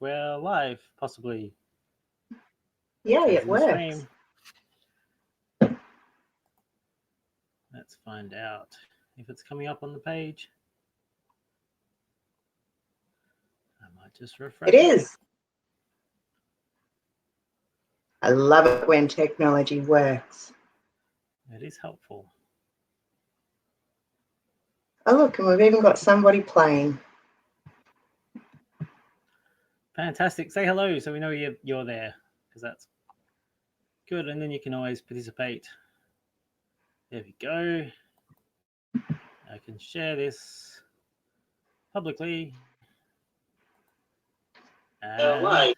we're live, possibly. Yeah, Says it in works. stream. Let's find out if it's coming up on the page. I might just refresh It is. I love it when technology works. It is helpful. Oh, look, and we've even got somebody playing. Fantastic. Say hello so we know you're there, because that's good. And then you can always participate. There we go. I can share this publicly. And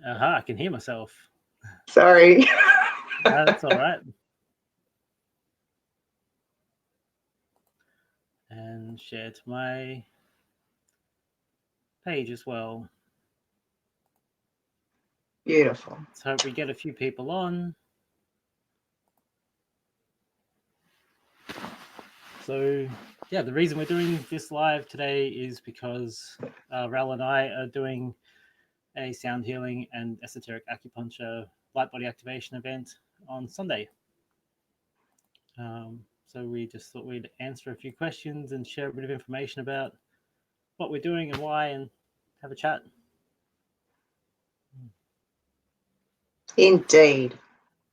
aha, I can hear myself. Sorry. No, that's all right. And share to my page as well. Beautiful. Let's hope we get a few people on. So, yeah, the reason we're doing this live today is because Ral and I are doing a sound healing and esoteric acupuncture Lightbody activation event on Sunday. So we just thought we'd answer a few questions and share a bit of information about what we're doing and why, and have a chat. Indeed.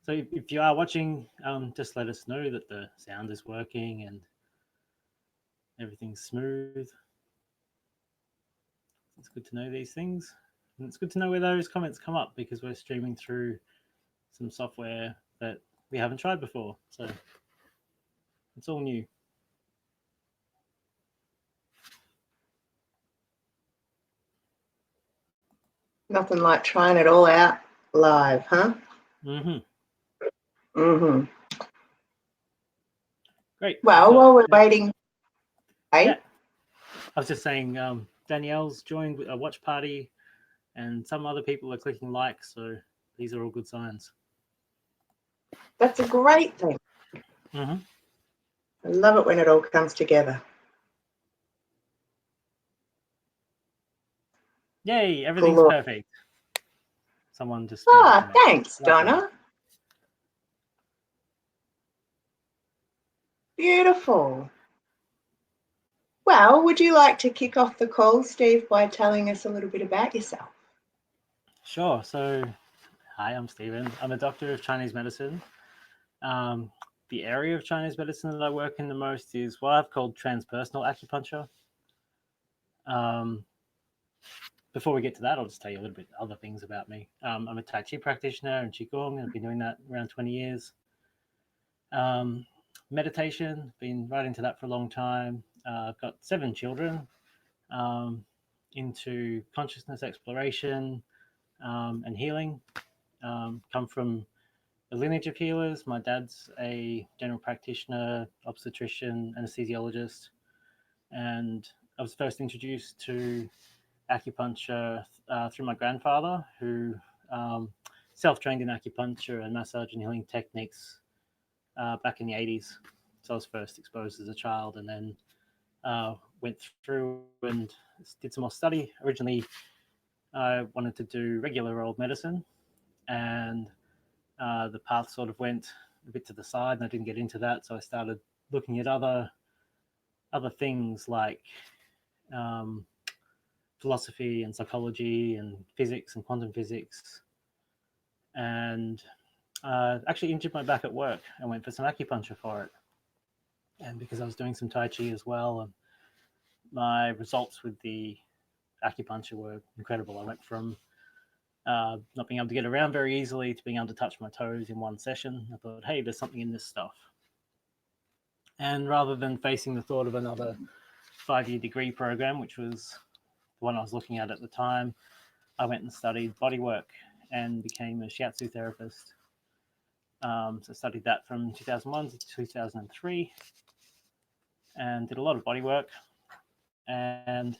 So if you are watching, just let us know that the sound is working and everything's smooth. It's good to know these things. And it's good to know where those comments come up, because we're streaming through some software that we haven't tried before. So it's all new. Nothing like trying it all out live, huh? Great. Well, while we're waiting, hey? Yeah. I was just saying, Danielle's joined a watch party, and some other people are clicking like, so these are all good signs. That's a great thing. I love it when it all comes together. Yay, everything's perfect. Someone just... thanks, Donna. Beautiful. Well, would you like to kick off the call, Steve, by telling us a little bit about yourself? Sure. So, hi, I'm Stephen. I'm a doctor of Chinese medicine. The area of Chinese medicine that I work in the most is what I've called transpersonal acupuncture. Before we get to that, I'll just tell you a little bit other things about me. I'm a Tai Chi practitioner and Qigong, and I've been doing that around 20 years. Meditation, been right into that for a long time. I've got 7 children, into consciousness exploration and healing. Come from a lineage of healers. My dad's a general practitioner, obstetrician, anesthesiologist, and I was first introduced to acupuncture through my grandfather, who self-trained in acupuncture and massage and healing techniques back in the 80s. So I was first exposed as a child, and then went through and did some more study. Originally, I wanted to do regular old medicine, and the path sort of went a bit to the side, and I didn't get into that. So I started looking at other things like philosophy and psychology and physics and quantum physics, and actually injured my back at work and went for some acupuncture for it. And because I was doing some Tai Chi as well, and my results with the acupuncture were incredible. I went from not being able to get around very easily to being able to touch my toes in one session. I thought, hey, there's something in this stuff. And rather than facing the thought of another 5-year degree program, which was the one I was looking at the time, I went and studied bodywork and became a shiatsu therapist. So I studied that from 2001 to 2003 and did a lot of bodywork. And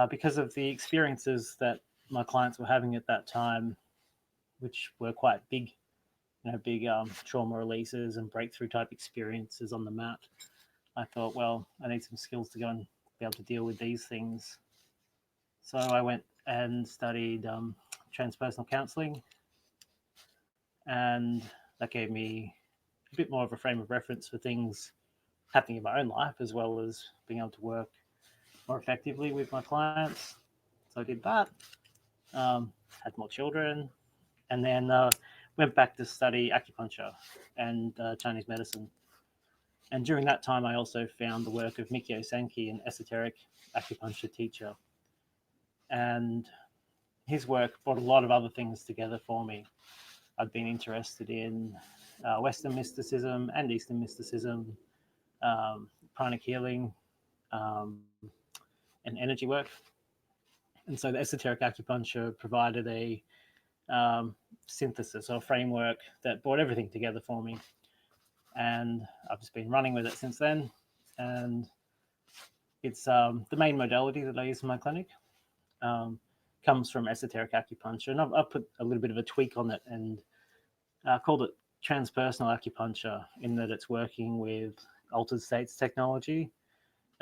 because of the experiences that my clients were having at that time, which were quite big, big trauma releases and breakthrough type experiences on the mat, I thought, well, I need some skills to go and be able to deal with these things So I went and studied transpersonal counseling, and that gave me a bit more of a frame of reference for things happening in my own life, as well as being able to work more effectively with my clients. So I did that, had more children, and then went back to study acupuncture and Chinese medicine. And during that time, I also found the work of Mikio Sankey, an esoteric acupuncture teacher. And his work brought a lot of other things together for me. I'd been interested in Western mysticism and Eastern mysticism, pranic healing, and energy work. And so the esoteric acupuncture provided a synthesis or framework that brought everything together for me. And I've just been running with it since then. And it's the main modality that I use in my clinic. Comes from esoteric acupuncture, and I've put a little bit of a tweak on it and called it transpersonal acupuncture, in that it's working with altered states technology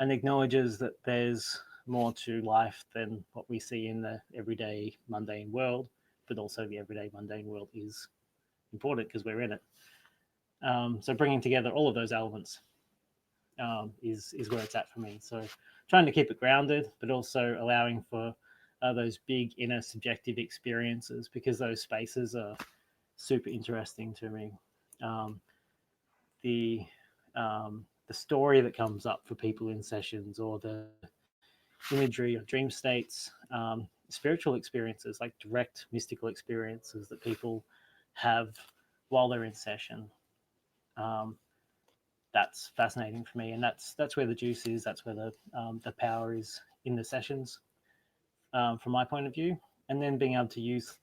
and acknowledges that there's more to life than what we see in the everyday mundane world, but also the everyday mundane world is important because we're in it. So bringing together all of those elements is where it's at for me. So trying to keep it grounded, but also allowing for those big inner subjective experiences, because those spaces are super interesting to me. The the story that comes up for people in sessions, or the imagery of dream states, spiritual experiences, like direct mystical experiences that people have while they're in session. That's fascinating for me, and that's where the juice is. That's where the power is in the sessions, from my point of view. And then being able to use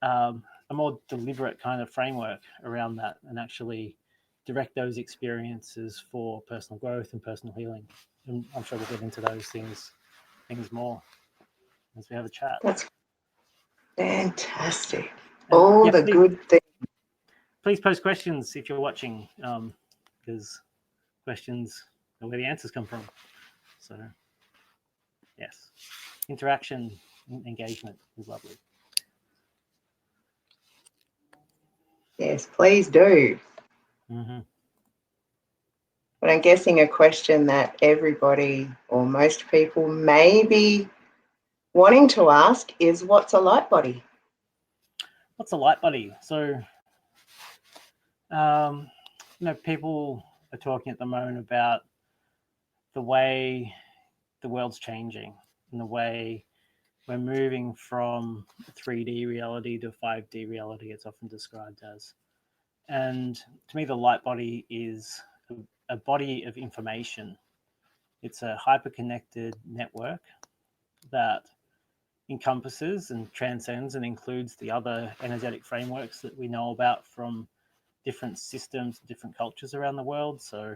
a more deliberate kind of framework around that, and actually direct those experiences for personal growth and personal healing. And I'm sure we'll get into those things more as we have a chat. That's fantastic. And All the good things. Please post questions if you're watching, because questions are where the answers come from. So, yes, interaction, engagement is lovely. Yes, please do. Mm-hmm. But I'm guessing a question that everybody or most people may be wanting to ask is, what's a light body? What's a light body? So, people are talking at the moment about the way the world's changing, and the way we're moving from 3D reality to 5D reality, it's often described as. And to me, the light body is a body of information. It's a hyper-connected network that encompasses and transcends and includes the other energetic frameworks that we know about from different systems, different cultures around the world. So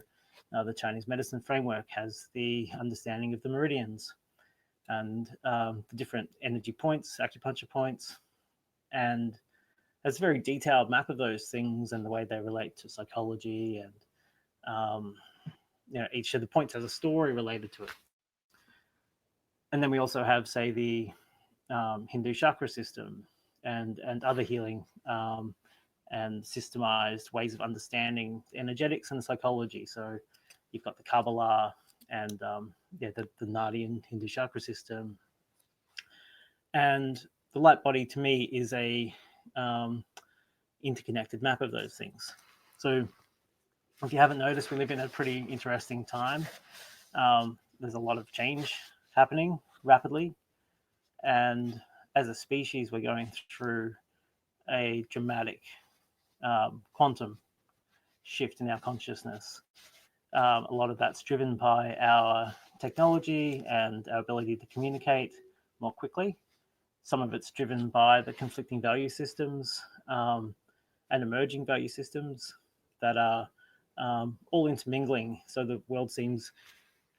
the Chinese medicine framework has the understanding of the meridians and the different energy points, acupuncture points, and has a very detailed map of those things and the way they relate to psychology. And each of the points has a story related to it. And then we also have, say, the Hindu chakra system and other healing and systemized ways of understanding energetics and psychology. So you've got the Kabbalah and the Nadian Hindu chakra system. And the light body, to me, is a interconnected map of those things. So if you haven't noticed, we live in a pretty interesting time. There's a lot of change happening rapidly. And as a species, we're going through a dramatic quantum shift in our consciousness. A lot of that's driven by our technology and our ability to communicate more quickly. Some of it's driven by the conflicting value systems and emerging value systems that are all intermingling. So the world seems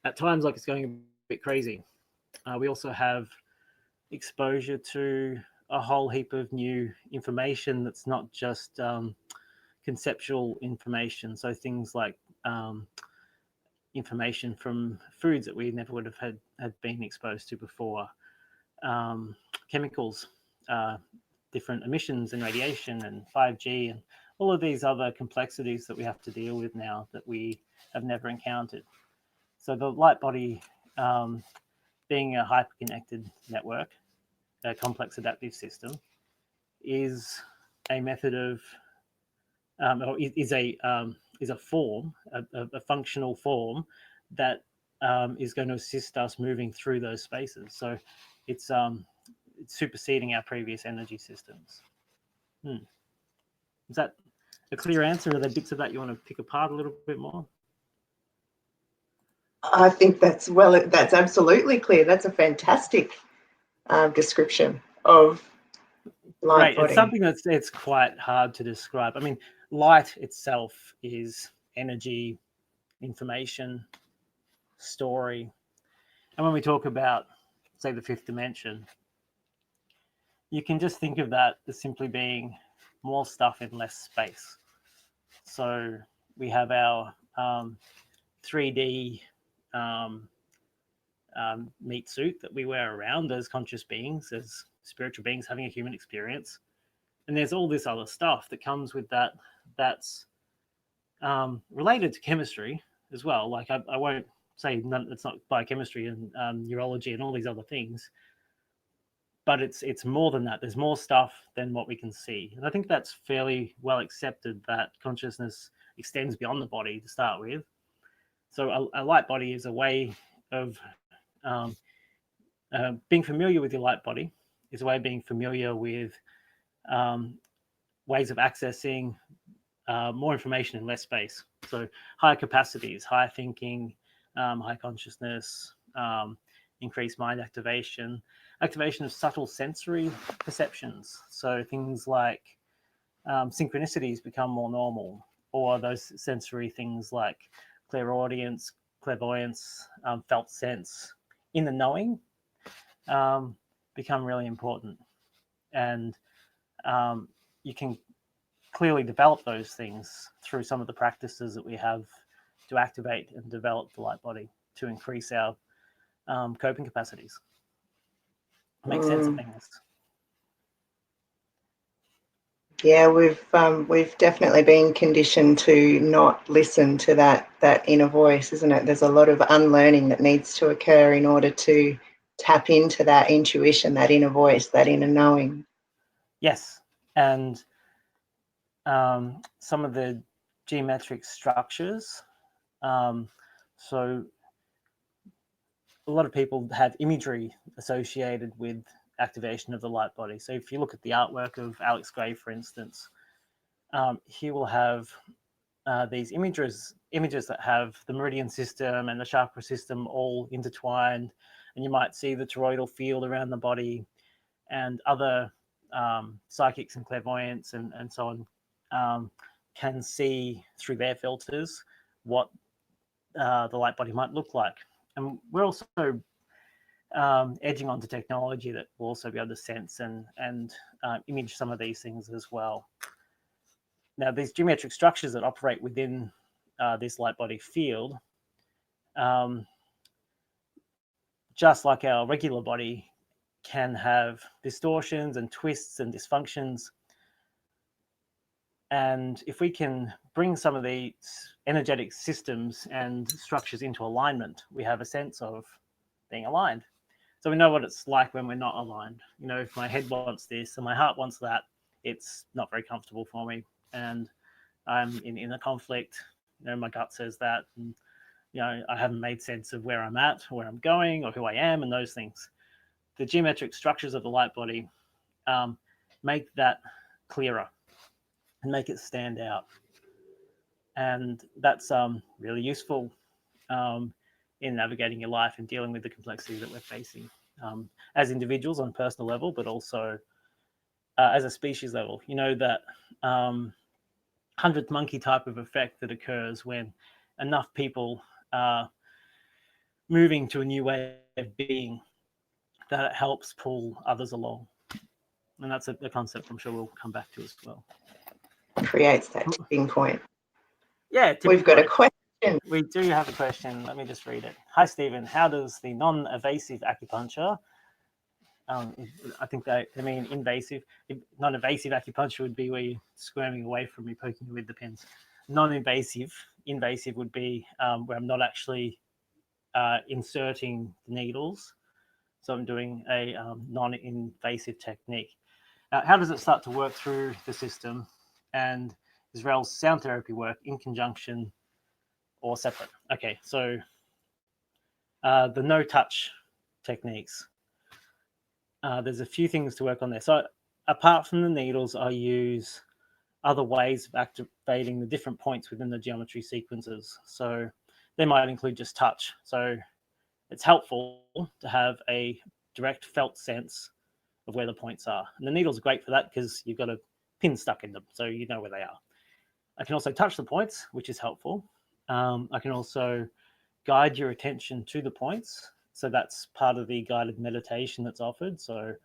at times like it's going a bit crazy. We also have exposure to a whole heap of new information that's not just conceptual information. So things like information from foods that we never would have had been exposed to before, chemicals, different emissions and radiation and 5G and all of these other complexities that we have to deal with now that we have never encountered. So the Lightbody, being a hyperconnected network, a complex adaptive system, is a method of, or is a form, a functional form that is going to assist us moving through those spaces. So it's superseding our previous energy systems. Is that a clear answer? Are there bits of that you want to pick apart a little bit more? I think that's absolutely clear. That's a fantastic description of Right. Lightbody. It's something it's quite hard to describe. I mean, light itself is energy, information, story. And when we talk about, say, the fifth dimension, you can just think of that as simply being more stuff in less space. So we have our 3D meat suit that we wear around as conscious beings, as spiritual beings having a human experience. And there's all this other stuff that comes with that that's related to chemistry as well. Like I won't say it's not biochemistry and neurology and all these other things, but it's more than that. There's more stuff than what we can see. And I think that's fairly well accepted, that consciousness extends beyond the body to start with. So a light body is a way of being familiar with your light body, is a way of being familiar with ways of accessing more information in less space. So higher capacities, higher thinking, high consciousness, increased mind activation, activation of subtle sensory perceptions. So things like synchronicities become more normal, or those sensory things like clairaudience, clairvoyance, felt sense, in the knowing, become really important. And you can clearly develop those things through some of the practices that we have to activate and develop the light body to increase our coping capacities, make sense of things. Yeah, we've definitely been conditioned to not listen to that inner voice, isn't it? There's a lot of unlearning that needs to occur in order to tap into that intuition, that inner voice, that inner knowing. Yes, and some of the geometric structures. So a lot of people have imagery associated with activation of the light body. So if you look at the artwork of Alex Gray, for instance, he will have these images that have the meridian system and the chakra system all intertwined, and you might see the toroidal field around the body, and other psychics and clairvoyants and so on can see through their filters what the light body might look like. And we're also edging onto technology that will also be able to sense and image some of these things as well. Now, these geometric structures that operate within this light body field, just like our regular body, can have distortions and twists and dysfunctions. And if we can bring some of these energetic systems and structures into alignment, we have a sense of being aligned. So we know what it's like when we're not aligned. You know, if my head wants this and my heart wants that, it's not very comfortable for me. And I'm in a conflict. You know, my gut says that, and you know, I haven't made sense of where I'm at, or where I'm going, or who I am, and those things. The geometric structures of the light body make that clearer and make it stand out. And that's really useful in navigating your life and dealing with the complexity that we're facing as individuals on a personal level, but also as a species level. You know, that 100th monkey type of effect that occurs when enough people are moving to a new way of being, that it helps pull others along. And that's a concept I'm sure we'll come back to as well. Creates that tipping point. Yeah, we've got a question. We do have a question. Let me just read it. Hi, Stephen. How does the non-evasive acupuncture I think they mean invasive. Non-invasive acupuncture would be where you're squirming away from me, poking you with the pins. Non-invasive, invasive would be where I'm not actually inserting the needles. So I'm doing a non-invasive technique. How does it start to work through the system? And is Rel's sound therapy work in conjunction or separate? Okay, so the no-touch techniques. There's a few things to work on there. So apart from the needles, I use other ways of activating the different points within the geometry sequences. So they might include just touch. So it's helpful to have a direct felt sense of where the points are. And the needles are great for that because you've got a pin stuck in them, so you know where they are. I can also touch the points, which is helpful. I can also guide your attention to the points. So that's part of the guided meditation that's offered. So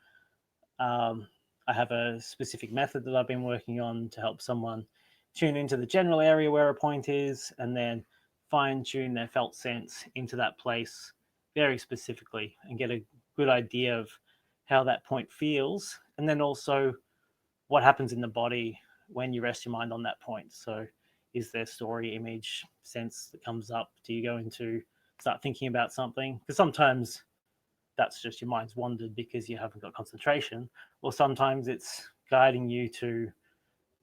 I have a specific method that I've been working on to help someone tune into the general area where a point is and then fine tune their felt sense into that place very specifically and get a good idea of how that point feels. And then also what happens in the body when you rest your mind on that point. So is there story, image, sense that comes up? Do you go into start thinking about something? Because sometimes that's just your mind's wandered because you haven't got concentration, or sometimes it's guiding you to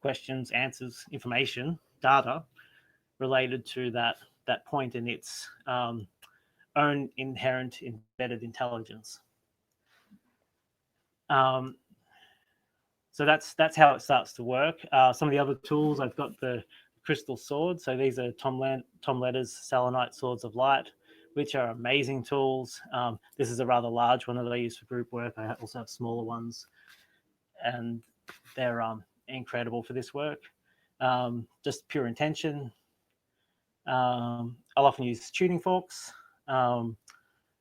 questions, answers, information, data related to that point and its own inherent embedded intelligence. So that's how it starts to work. Some of the other tools, I've got the crystal sword. So these are Tom Letter's selenite swords of light, which are amazing tools. This is a rather large one that I use for group work. I also have smaller ones, and they're incredible for this work. Just pure intention. I'll often use tuning forks, and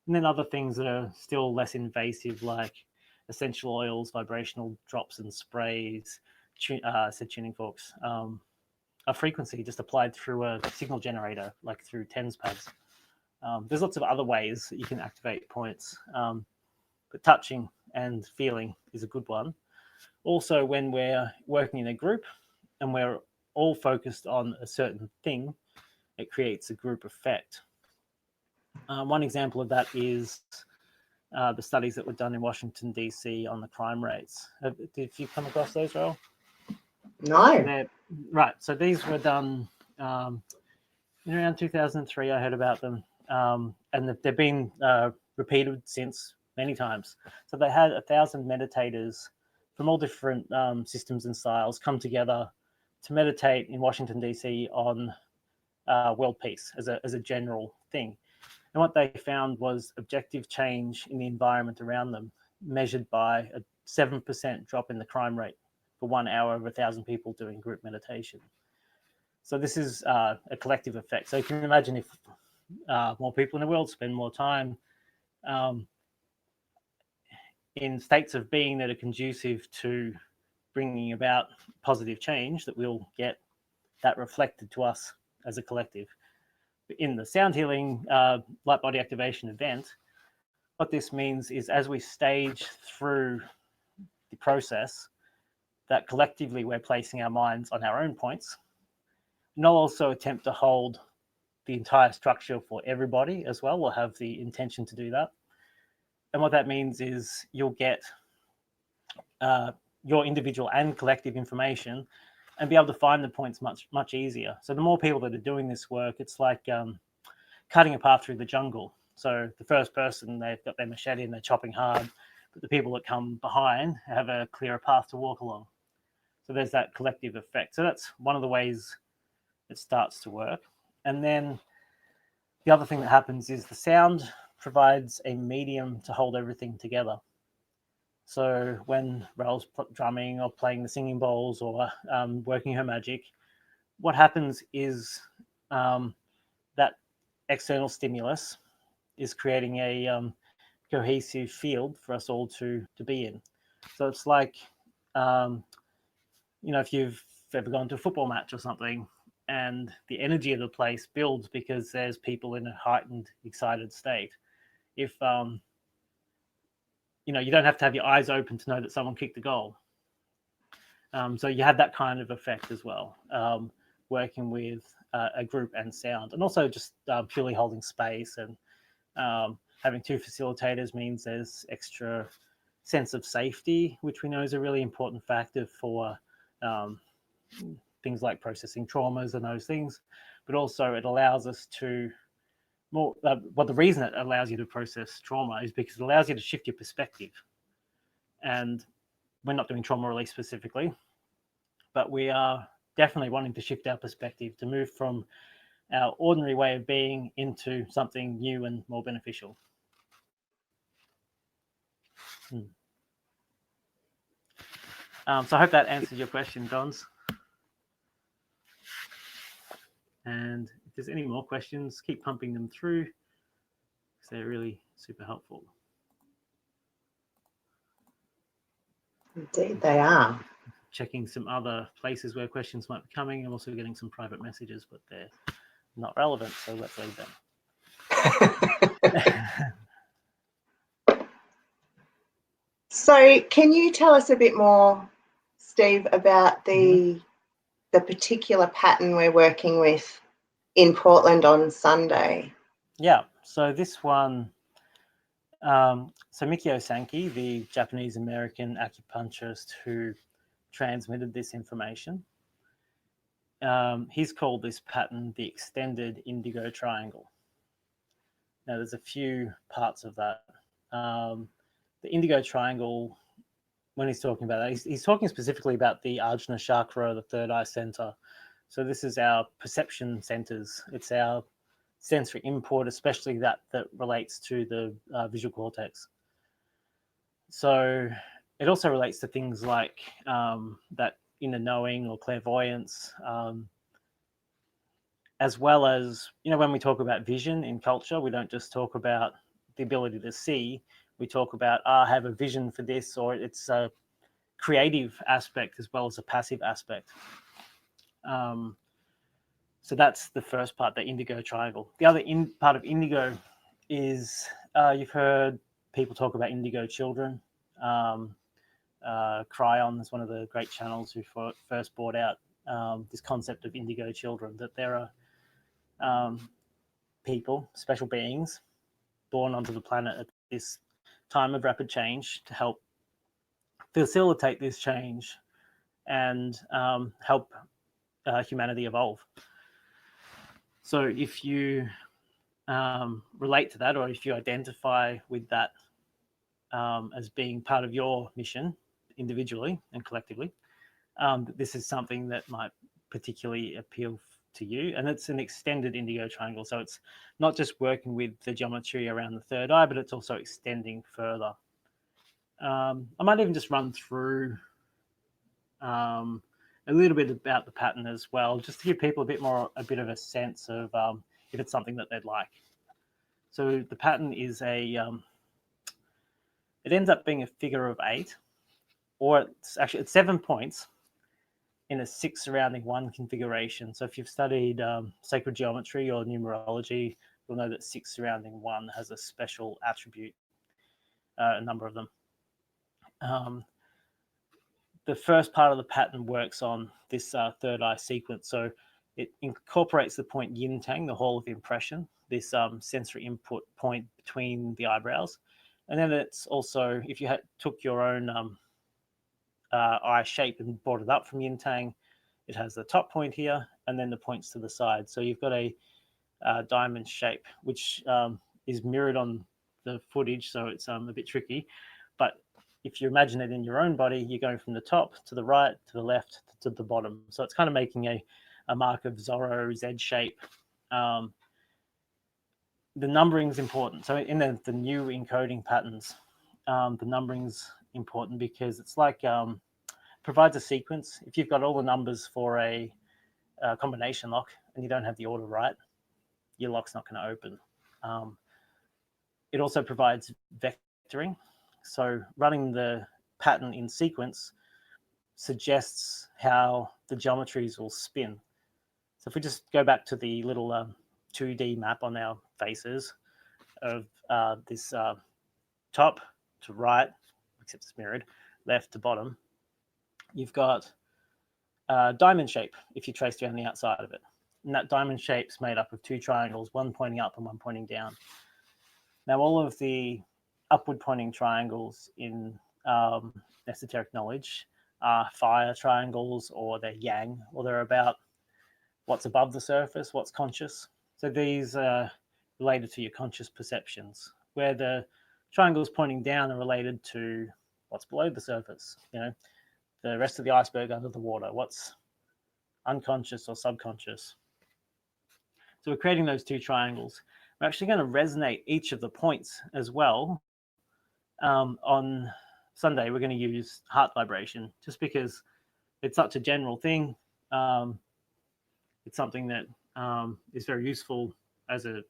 then other things that are still less invasive, like essential oils, vibrational drops and sprays. Said tuning forks. A frequency just applied through a signal generator, like through TENS pads. There's lots of other ways that you can activate points, but touching and feeling is a good one. Also, when we're working in a group and we're all focused on a certain thing, it creates a group effect. One example of that is the studies that were done in Washington, D.C. on the crime rates. Did you come across those, Ral? No. Right. So these were done in around 2003. I heard about them. And they've been repeated since many times. So they had 1,000 meditators from all different systems and styles come together to meditate in Washington, D.C. on world peace as a general thing. And what they found was objective change in the environment around them, measured by a 7% drop in the crime rate for 1 hour of 1,000 people doing group meditation. So this is a collective effect. So you can imagine if more people in the world spend more time in states of being that are conducive to bringing about positive change, that we'll get that reflected to us as a collective. In the sound healing Lightbody activation event, what this means is as we stage through the process, that collectively we're placing our minds on our own points, and I'll also attempt to hold the entire structure for everybody as well. We'll have the intention to do that. And what that means is you'll get your individual and collective information and be able to find the points much easier. So the more people that are doing this work, it's like cutting a path through the jungle. So the first person, they've got their machete and they're chopping hard, but the people that come behind have a clearer path to walk along. So there's that collective effect. So that's one of the ways it starts to work. And then the other thing that happens is the sound provides a medium to hold everything together. So when Rel's drumming or playing the singing bowls or working her magic, what happens is that external stimulus is creating a cohesive field for us all to be in. So it's like, if you've ever gone to a football match or something, and the energy of the place builds because there's people in a heightened, excited state. If you don't have to have your eyes open to know that someone kicked a goal. So you have that kind of effect as well, working with a group and sound, and also just purely holding space and having two facilitators means there's extra sense of safety, which we know is a really important factor for things like processing traumas and those things. But also it allows us to the reason it allows you to process trauma is because it allows you to shift your perspective. And we're not doing trauma release specifically, but we are definitely wanting to shift our perspective to move from our ordinary way of being into something new and more beneficial. So I hope that answers your question, Dons. And if there's any more questions, keep pumping them through because they're really super helpful. Indeed, they are. Checking some other places where questions might be coming. I'm also getting some private messages, but they're not relevant, so let's leave them. So can you tell us a bit more, Steve, about the particular pattern we're working with in Portland on Sunday? Yeah, so this one, so Mikio Sankey, the Japanese-American acupuncturist who transmitted this information, he's called this pattern the extended indigo triangle. Now, there's a few parts of that. The indigo triangle, when he's talking about that, he's talking specifically about the Ajna chakra, the third eye center. So this is our perception centers. It's our sensory input, especially that relates to the visual cortex. So it also relates to things like that inner knowing or clairvoyance, as well as, when we talk about vision in culture, we don't just talk about the ability to see. We talk about, I have a vision for this, or it's a creative aspect as well as a passive aspect. So that's the first part, the indigo triangle. The other part of indigo is, you've heard people talk about indigo children. Cryon is one of the great channels who first brought out this concept of indigo children, that there are people, special beings, born onto the planet at this time of rapid change to help facilitate this change and help humanity evolve. So if you relate to that, or if you identify with that as being part of your mission individually and collectively, this is something that might particularly appeal to you. And it's an extended indigo triangle. So it's not just working with the geometry around the third eye, but it's also extending further. I might even just run through a little bit about the pattern as well, just to give people a bit of a sense of if it's something that they'd like. So the pattern is it ends up being a figure of 8, or it's 7 points in a 6 surrounding 1 configuration. So if you've studied sacred geometry or numerology, you'll know that 6 surrounding 1 has a special attribute, a number of them. The first part of the pattern works on this third eye sequence. So it incorporates the point yin tang, the hall of impression, this sensory input point between the eyebrows. And then it's also, if you took your own eye shape and brought it up from yin tang, it has the top point here and then the points to the side. So you've got a diamond shape, which is mirrored on the footage, so it's a bit tricky. But if you imagine it in your own body, you're going from the top to the right, to the left, to the bottom. So it's kind of making a mark of Zorro Z shape. The numbering is important. So in the new encoding patterns, the numbering's important because it's like provides a sequence. If you've got all the numbers for a combination lock and you don't have the order right, your lock's not going to open. It also provides vectoring. So running the pattern in sequence suggests how the geometries will spin. So if we just go back to the little 2D map on our faces of this top, to right, except it's mirrored, left to bottom, you've got a diamond shape if you trace down the outside of it. And that diamond shape's made up of two triangles, one pointing up and one pointing down. Now, all of the upward pointing triangles in esoteric knowledge are fire triangles, or they're yang, or they're about what's above the surface, what's conscious. So these are related to your conscious perceptions, where the triangles pointing down are related to what's below the surface, the rest of the iceberg under the water, what's unconscious or subconscious. So we're creating those two triangles. We're actually going to resonate each of the points as well. On Sunday, we're going to use heart vibration, just because it's such a general thing. It's something that is very useful as an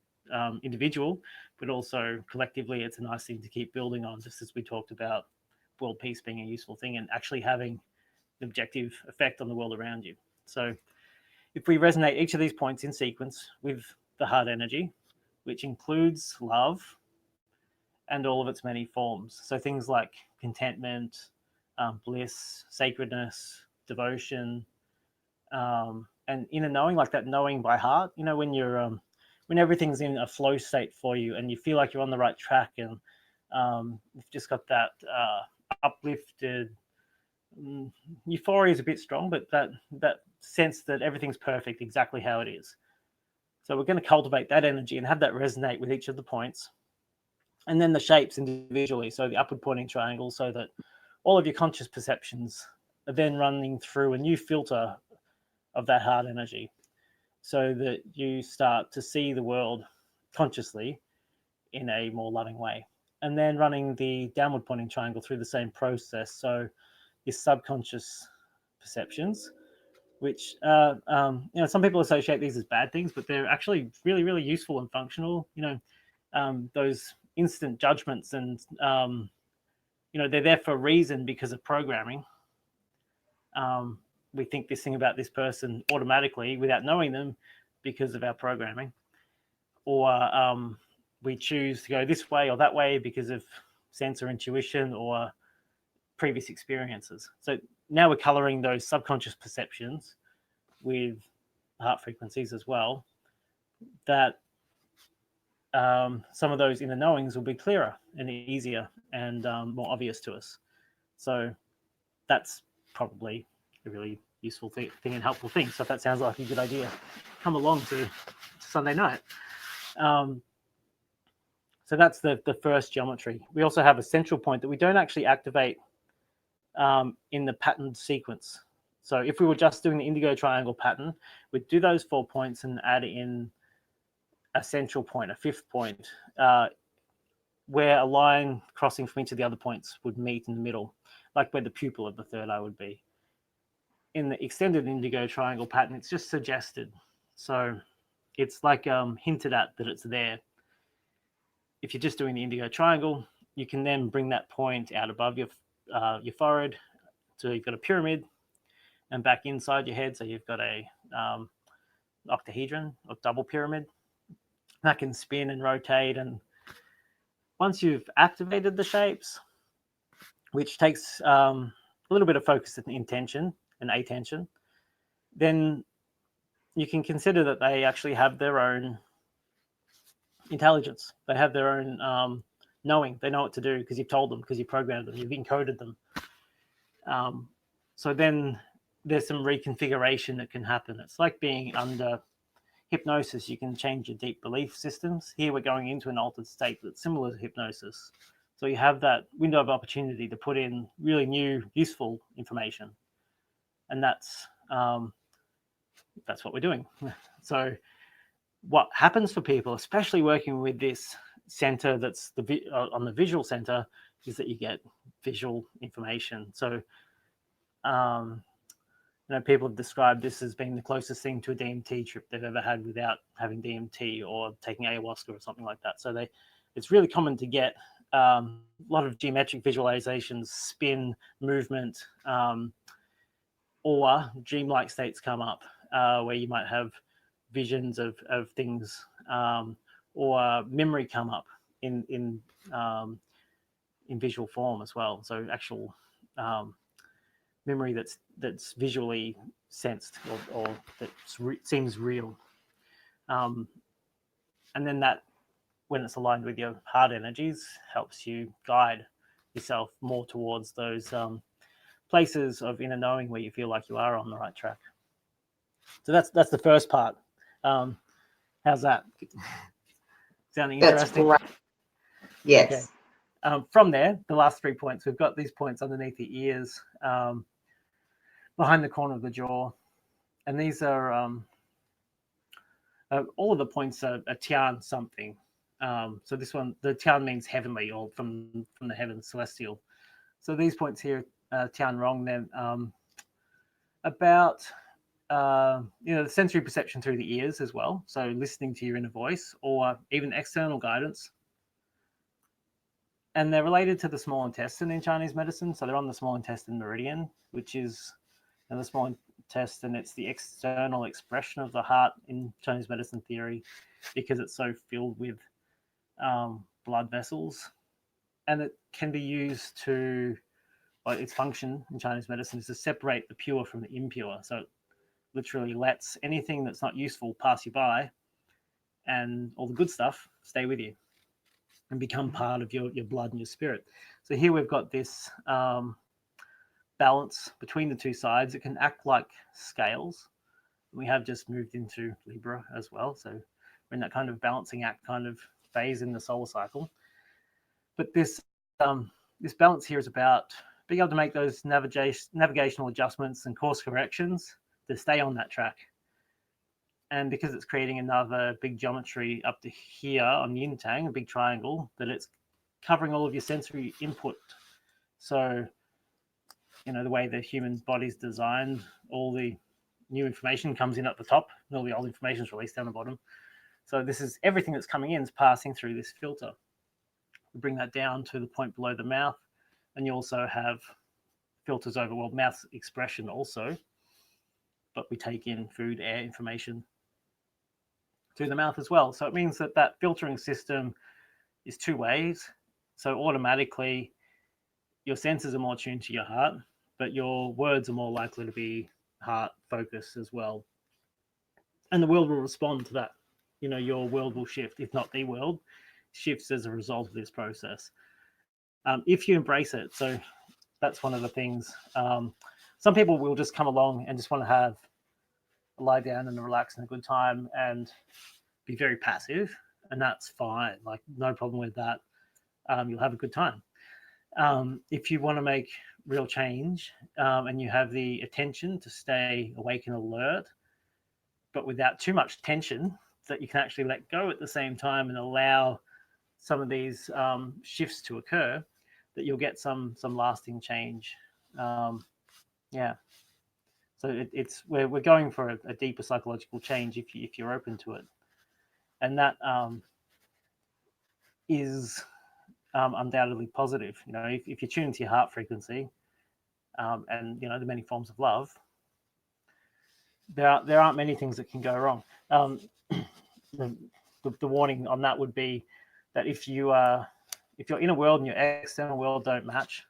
individual, but also collectively, it's a nice thing to keep building on, just as we talked about world peace being a useful thing and actually having an objective effect on the world around you. So if we resonate each of these points in sequence with the heart energy, which includes love and all of its many forms, so things like contentment, bliss, sacredness, devotion, and inner knowing, like that knowing by heart. When you're when everything's in a flow state for you and you feel like you're on the right track, and you've just got that uplifted euphoria is a bit strong, but that sense that everything's perfect exactly how it is. So we're going to cultivate that energy and have that resonate with each of the points, and then the shapes individually. So the upward pointing triangle, so that all of your conscious perceptions are then running through a new filter of that heart energy, so that you start to see the world consciously in a more loving way. And then running the downward pointing triangle through the same process. So your subconscious perceptions, which some people associate these as bad things, but they're actually really, really useful and functional. Those instant judgments, and they're there for a reason because of programming. We think this thing about this person automatically without knowing them because of our programming, or we choose to go this way or that way because of sense or intuition or previous experiences. So now we're coloring those subconscious perceptions with heart frequencies as well, that some of those inner knowings will be clearer and easier and more obvious to us. So that's probably a really useful thing and helpful thing. So if that sounds like a good idea, come along to Sunday night. So that's the first geometry. We also have a central point that we don't actually activate in the patterned sequence. So if we were just doing the indigo triangle pattern, we'd do those 4 points and add in a central point, a fifth point, where a line crossing from each of the other points would meet in the middle, like where the pupil of the third eye would be. In the extended indigo triangle pattern, it's just suggested. So it's like hinted at that it's there. If you're just doing the indigo triangle, you can then bring that point out above your forehead, so you've got a pyramid, and back inside your head, so you've got a octahedron or double pyramid that can spin and rotate. And once you've activated the shapes, which takes a little bit of focus and intention and attention, then you can consider that they actually have their own intelligence. They have their own knowing. They know what to do because you've told them, because you programmed them, you've encoded them. So then there's some reconfiguration that can happen. It's like being under hypnosis. You can change your deep belief systems. Here we're going into an altered state that's similar to hypnosis. So you have that window of opportunity to put in really new, useful information. And that's what we're doing. So what happens for people, especially working with this center that's on the visual center, is that you get visual information. So people have described this as being the closest thing to a DMT trip they've ever had without having DMT or taking ayahuasca or something like that. So it's really common to get a lot of geometric visualizations, spin, movement, or dreamlike states come up where you might have visions of things, or memory come up in in visual form as well. So actual memory that's visually sensed or that seems real. And then that, when it's aligned with your heart energies, helps you guide yourself more towards those places of inner knowing where you feel like you are on the right track. So that's the first part. How's that? Sounding interesting? That's great. Yes. Okay. From there, the last 3 points, we've got these points underneath the ears, behind the corner of the jaw. And these are, all of the points are Tian something. So this one, the Tian means heavenly, or from the heavens, celestial. So these points here, Tian Rong, then about the sensory perception through the ears as well. So listening to your inner voice, or even external guidance. And they're related to the small intestine in Chinese medicine. So they're on the small intestine meridian, which is the small intestine. It's the external expression of the heart in Chinese medicine theory, because it's so filled with blood vessels. And it can be used to, its function in Chinese medicine is to separate the pure from the impure. So it literally lets anything that's not useful pass you by, and all the good stuff stay with you and become part of your blood and your spirit. So here we've got this balance between the two sides. It can act like scales. We have just moved into Libra as well. So we're in that kind of balancing act kind of phase in the solar cycle. But this balance here is about being able to make those navigational adjustments and course corrections to stay on that track. And because it's creating another big geometry up to here on Yin Tang, a big triangle, that it's covering all of your sensory input. So, the way the human body's designed, all the new information comes in at the top, and all the old information is released down the bottom. So this is everything that's coming in is passing through this filter. We bring that down to the point below the mouth, and you also have filters over, mouth expression also, but we take in food, air, information through the mouth as well. So it means that filtering system is two ways. So automatically your senses are more tuned to your heart, but your words are more likely to be heart focused as well. And the world will respond to that. Your world will shift, if not the world shifts as a result of this process. If you embrace it. So that's one of the things. Some people will just come along and just want to have a lie down and a relax and a good time and be very passive, and that's fine. Like, no problem with that. You'll have a good time. If you want to make real change, and you have the attention to stay awake and alert, but without too much tension, that you can actually let go at the same time and allow some of these shifts to occur, that you'll get some lasting change. So we're going for a deeper psychological change if you're open to it, and that is undoubtedly positive. If you tune into your heart frequency, and the many forms of love, there aren't many things that can go wrong. The warning on that would be that if your inner world and your external world don't match,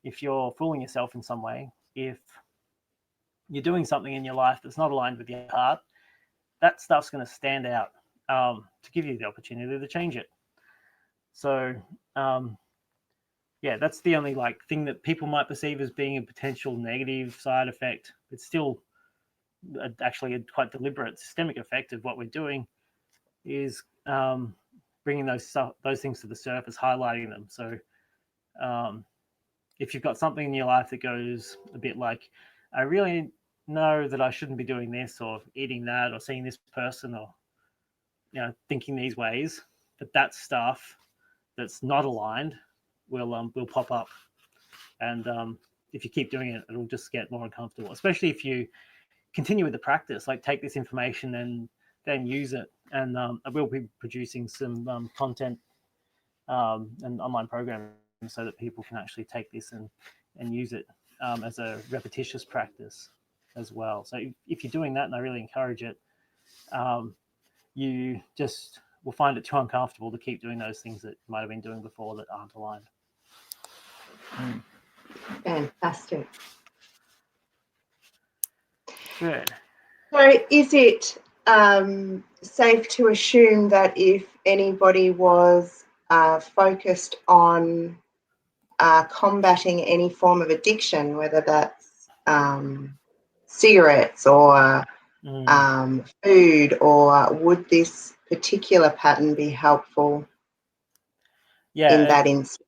if you're fooling yourself in some way, if you're doing something in your life that's not aligned with your heart, that stuff's going to stand out to give you the opportunity to change it. So that's the only thing that people might perceive as being a potential negative side effect. It's still actually a quite deliberate systemic effect of what we're doing, is bringing those things to the surface, highlighting them. So if you've got something in your life that goes a bit like, I really know that I shouldn't be doing this, or eating that, or seeing this person, or thinking these ways, but that stuff that's not aligned will pop up. And if you keep doing it, it'll just get more uncomfortable, especially if you continue with the practice. Take this information and then use it. And I will be producing some content and online programs so that people can actually take this and use it as a repetitious practice as well. So if you're doing that, and I really encourage it, you just will find it too uncomfortable to keep doing those things that you might have been doing before that aren't aligned. Fantastic. Good. So is it safe to assume that if anybody was focused on combating any form of addiction, whether that's cigarettes or food, or would this particular pattern be helpful in that instance?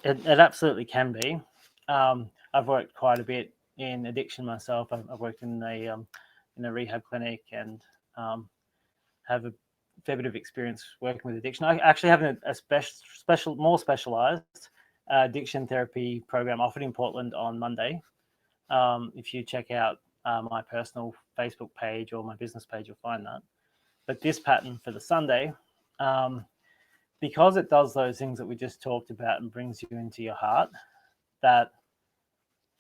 It absolutely can be. I've worked quite a bit in addiction myself. I've worked in a rehab clinic and have a fair bit of experience working with addiction. I actually have a more specialized addiction therapy program offered in Portland on Monday. If you check out my personal Facebook page or my business page, you'll find that. But this pattern for the Sunday, because it does those things that we just talked about and brings you into your heart, that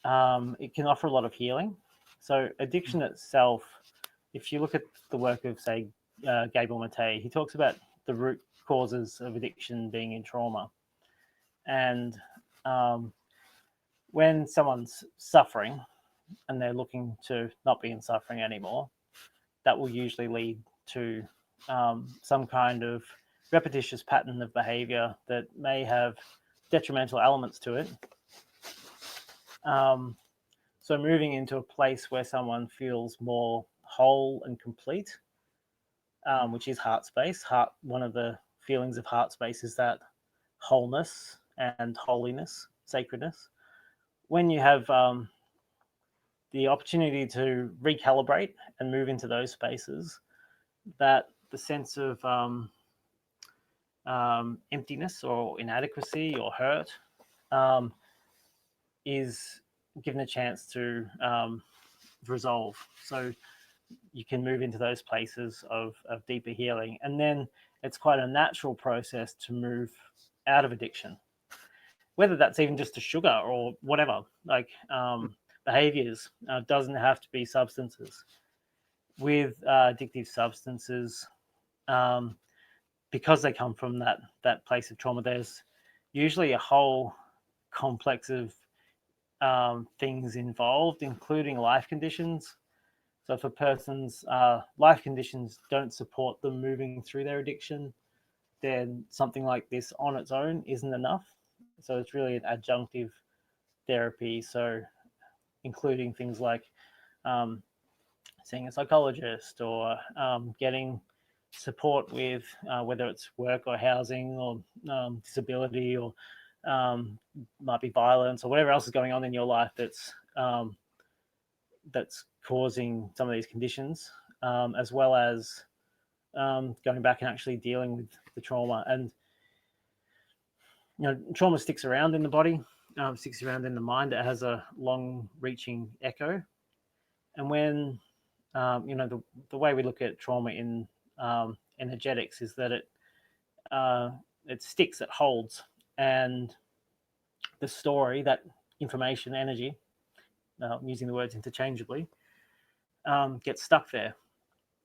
it can offer a lot of healing. So addiction itself, if you look at the work of, say, Gabriel Maté, he talks about the root causes of addiction being in trauma. And when someone's suffering and they're looking to not be in suffering anymore, that will usually lead to some kind of repetitious pattern of behavior that may have detrimental elements to it. So moving into a place where someone feels more whole and complete, which is heart space. One of the feelings of heart space is that wholeness and holiness, sacredness. When you have the opportunity to recalibrate and move into those spaces, that the sense of emptiness or inadequacy or hurt is given a chance to resolve. So you can move into those places of deeper healing. And then it's quite a natural process to move out of addiction, whether that's even just to sugar or whatever, like behaviors. Doesn't have to be substances. With addictive substances, because they come from that place of trauma, there's usually a whole complex of things involved, including life conditions. So if a person's life conditions don't support them moving through their addiction, then something like this on its own isn't enough. So it's really an adjunctive therapy. So including things like seeing a psychologist or getting support with whether it's work or housing or disability or might be violence or whatever else is going on in your life that's causing some of these conditions, as well as going back and actually dealing with the trauma. And trauma sticks around in the body, sticks around in the mind. It has a long-reaching echo. And when the way we look at trauma in energetics is that it sticks, it holds, and the story, that information, energy, using the words interchangeably, gets stuck there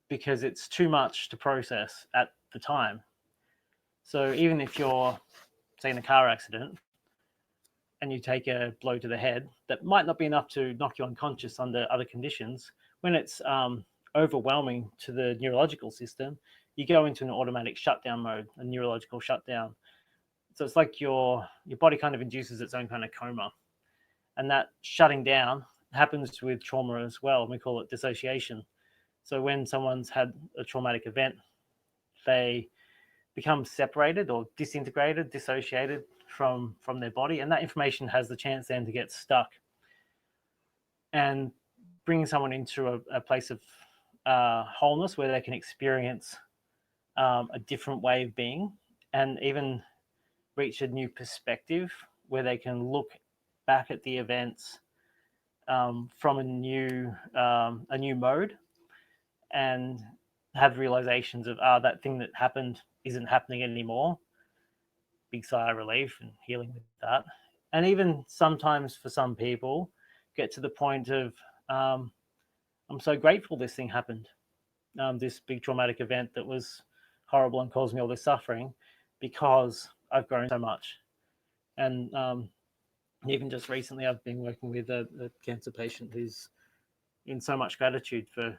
because it's too much to process at the time. So even if you're, say, in a car accident and you take a blow to the head, that might not be enough to knock you unconscious under other conditions. When it's overwhelming to the neurological system, you go into an automatic shutdown mode, a neurological shutdown. So it's like your body kind of induces its own kind of coma. And that shutting down happens with trauma as well. We call it dissociation. So when someone's had a traumatic event, they become separated or disintegrated, dissociated from their body, and that information has the chance then to get stuck. And bringing someone into a place of wholeness where they can experience a different way of being and even reach a new perspective where they can look back at the events from a new mode and have realizations of that thing that happened isn't happening anymore. Big sigh of relief and healing with that. And even sometimes for some people get to the point of I'm so grateful this thing happened, this big traumatic event that was horrible and caused me all this suffering, because I've grown so much. And Even just recently, I've been working with a cancer patient who's in so much gratitude for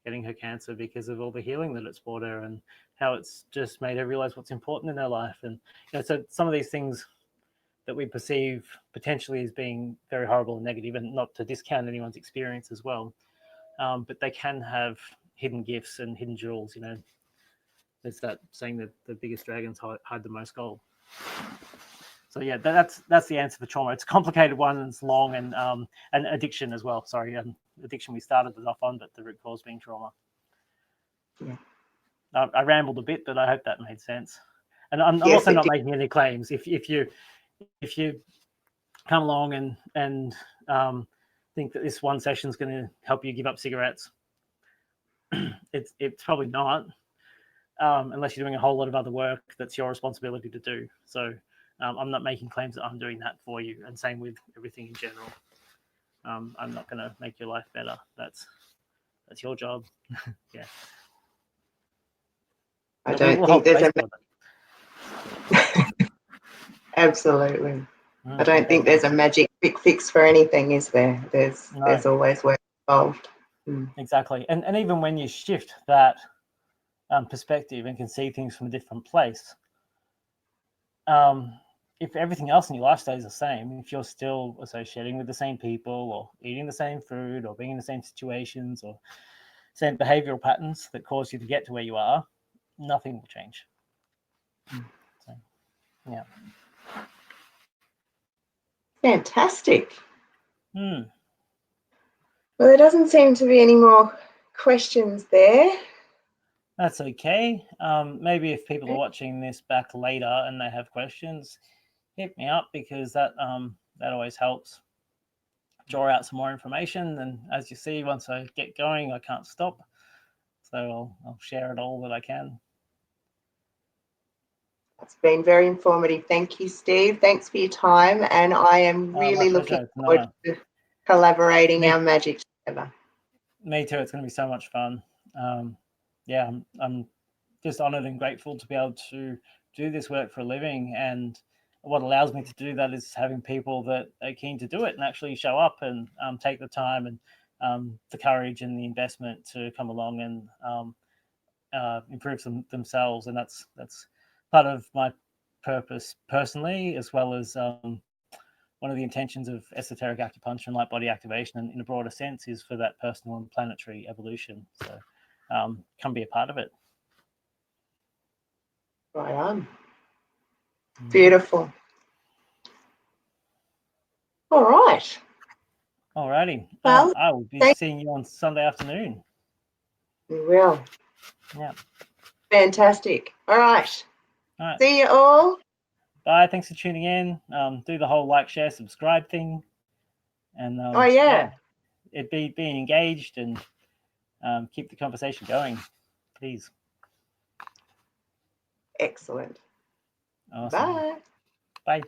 getting her cancer because of all the healing that it's brought her, and how it's just made her realize what's important in her life. And so some of these things that we perceive potentially as being very horrible and negative, and not to discount anyone's experience as well, but they can have hidden gifts and hidden jewels. There's that saying that the biggest dragons hide the most gold. So yeah, that's the answer for trauma. It's a complicated one, and it's long, and addiction as well. Sorry, addiction we started it off on, but the root cause being trauma. Yeah. I rambled a bit, but I hope that made sense. And I'm also not making any claims. If you come along and think that this one session is going to help you give up cigarettes, it's probably not, unless you're doing a whole lot of other work that's your responsibility to do. So I'm not making claims that I'm doing that for you, and same with everything in general. I'm not going to make your life better. That's your job. Yeah. I don't think there's absolutely. I don't think there's a magic quick fix for anything, is there? There's always work involved. Exactly. And even when you shift that perspective and can see things from a different place, if everything else in your life stays the same, if you're still associating with the same people, or eating the same food, or being in the same situations, or same behavioral patterns that cause you to get to where you are, nothing will change. So, yeah. Fantastic. Well, there doesn't seem to be any more questions there. That's okay. Maybe if people are watching this back later and they have questions, hit me up, because that always helps draw out some more information. And as you see, once I get going, I can't stop. So I'll share it all that I can. It's been very informative. Thank you, Steve. Thanks for your time. And I am really looking forward to collaborating our magic together. Me too. It's going to be so much fun. Yeah, I'm just honored and grateful to be able to do this work for a living. And what allows me to do that is having people that are keen to do it and actually show up and take the time and the courage and the investment to come along and improve themselves. And that's part of my purpose personally, as well as one of the intentions of esoteric acupuncture and Lightbody activation, and in a broader sense, is for that personal and planetary evolution. So come be a part of it. Right on. Beautiful. All right. Alrighty. Well, I will be seeing you on Sunday afternoon. We will. Yeah. Fantastic. All right. See you all. Bye. Thanks for tuning in. Do the whole like, share, subscribe thing. And being engaged and keep the conversation going, please. Excellent. Awesome. Bye. Bye.